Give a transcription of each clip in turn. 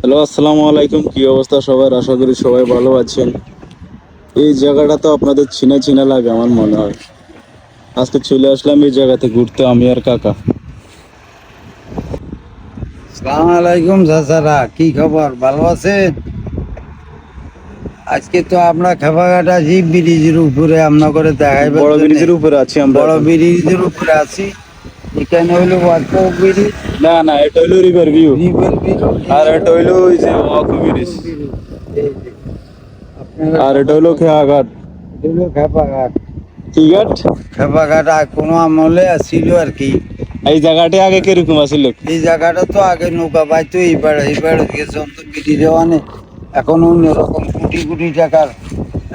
Hello, আসসালামু আলাইকুম। কি অবস্থা সবার? আশা করি সবাই ভালো আছেন। এই জায়গাটা তো আপনাদের চিনা চিনা লাগে আমার মনে হয়। আজকে চলে আসলাম এই জায়গাতে ঘুরতে, আমি আর কাকা। সালাম আলাইকুম চাচারা, কি খবর? ভালো আছেন? আজকে তো আমরা খেপাঘাটা জি ব্রিজের উপরে আমরা করে দেখাইবার বড় জন্য ব্রিজের উপরে আছি আমরা বড় এখন। ব্রিজের উপরে আছি। এখানে হইলো ওয়াকো ব্রিজ, না না, এটা হইলো রিভার ভিউ, রিভার ব্রিজ, আর এটা হইলো ওই যে ওয়াকো ব্রিজ, এই যে আপনারা আর এটা সবাই হইলো দেখেন, খেয়াঘাট। এটা হইলো খেপাঘাট। কি ঘাট? খেপাঘাট কোনো আমলে ছিল আর কি। এই জায়গাটি আগে কিরকম আছিল? এই জায়গাটা তো আগে নৌকা পাইতো, এইবার গেছে তো ব্রিজে অনেক, এখন অন্যরকম কোটি কোটি টাকার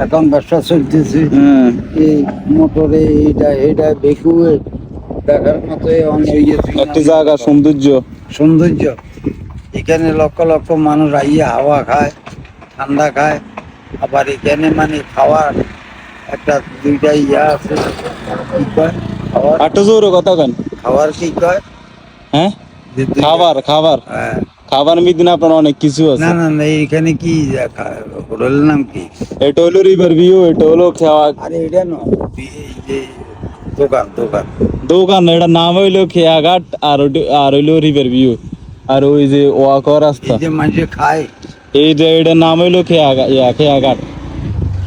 এখন ব্যবসা চলতেছে। হ্যাঁ, এই মোটরে এইটা বেকুয়ে দেখার মতো অনেক একটি জায়গা সৌন্দর্য। সৌন্দর্য। এখানে লক্ষ লক্ষ মানুষ আইয়ে হাওয়া খায়, ঠান্ডা খায়। আবার এখানে মানে খাওয়ার একটা দুইটা ইয়া আছে, কি কয় খাওয়ার, আটটো জোরে কথা কেন? খাওয়ার কি কয়, হ্যাঁ, যে দুইটা, খাবার খাবার হ্যাঁ। খাবার মিদিন আপনার অনেক কিছু না আছে। না না, এখানে কি হোটেলের নাম কি? এটা হলো রিভার ভিউ, এটা হলো খেয়া আরে এটা নয়, এই যে দোকান দোকান। দোকান। এটার নাম হইলো খেয়াঘাট, আর হইলো রিভার ভিউ, আর ওই যে ওয়াকর রাস্তা, এই যে মানুষে খায়, এটার নাম হইলো খেয়াঘাট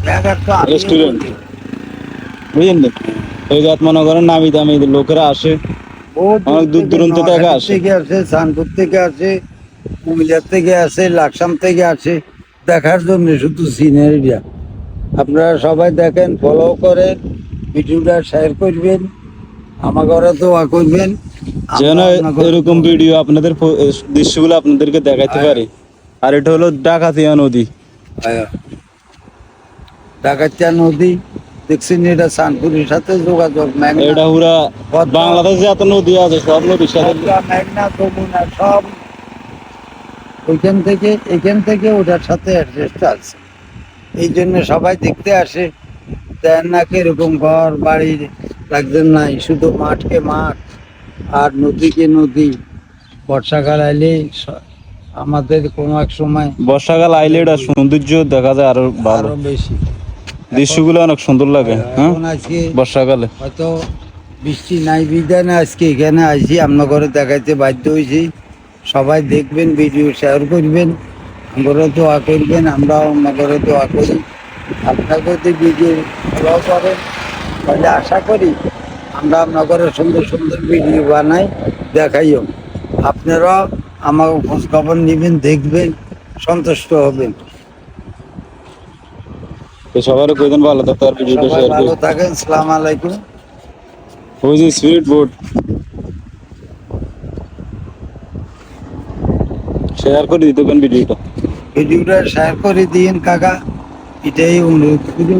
জায়গা তো আমিও রেস্টুরেন্ট। বলি। বুঝলেন নি? এই জাত মনে করেন নামি দামি লোকেরা আসে, বহু অনেক দূর দূরান্ত থেকে নোয়াখালী আসে। থেকে আসে, চাঁদপুর থেকে আসে, কুমিল্লার থেকে আসে, লাকসাম থেকে আসে দেখার জন্য শুধু সিনারিটা। আপনারা সবাই দেখেন, ফলো করেন, ভিডিওটা শেয়ার করবেন, আমার ঘরে দোয়া করবেন। যেন আমরা আপনার ঘরে এরকম দোয়া ভিডিও আপনাদের দৃশ্যগুলো আপনাদেরকে দেখাইতে আয়া, পারি। আর এটা হলো ডাকাতিয়া নদী। আয়া। ডাকাতিয়া নদী দেখছেন, এটা চাঁদপুরের সাথে যোগাযোগ, মেঘনা এটা পুরা পদ্মা, বাংলাদেশে এত নদী আছে, সব নদীর সাথে। পদ্মা, মেঘনা, যমুনা সব এখান থেকে ওটার সাথে অ্যাডজাস্ট আছে। এই জন্য সবাই দেখতে আসে। দেন না কিরকম ঘর বাড়ি লাগছেন নাই, শুধু মাঠকে মাঠ আর নদীকে নদী। বর্ষাকাল আইলে আমাদের কোনো এক সময় বর্ষাকাল আইলে এটা সৌন্দর্য দেখা যায় আরো ভালো, আরো বেশি। দৃশ্যগুলো অনেক সুন্দর লাগে। হ্যাঁ, এখন আজকে বর্ষাকালে হয়তো বৃষ্টি নাই বিধানে আজকে এখানে আইছি, আপনার ঘরে দেখাইতে বাধ্য হয়েছি। সবাই দেখবেন, ভিডিও শেয়ার করবেন, আমরা দোয়া করবেন, আমরাও আপনার ঘরে দোয়া করি। আপনার যদি ভিডিও ফলো করেন তাহলে আশা করি আমরা আপনার ঘরে সুন্দর সুন্দর ভিডিও বানাই, দেখাইও। আপনারাও আমাকে খোঁজ খবর নেবেন, দেখবেন, সন্তুষ্ট হবেন। তো সবারও কইতেন ভালো থাকতে, আর ভিডিওটা সবাই শেয়ার ভালো করে। থাকেন, সালাম আলাইকুম। ওই যে স্পিড বোট, শেয়ার করে দিতে কোন ভিডিওটা। ভিডিওটা শেয়ার করে দিন কাকা, এটাই অনুরোধ করি।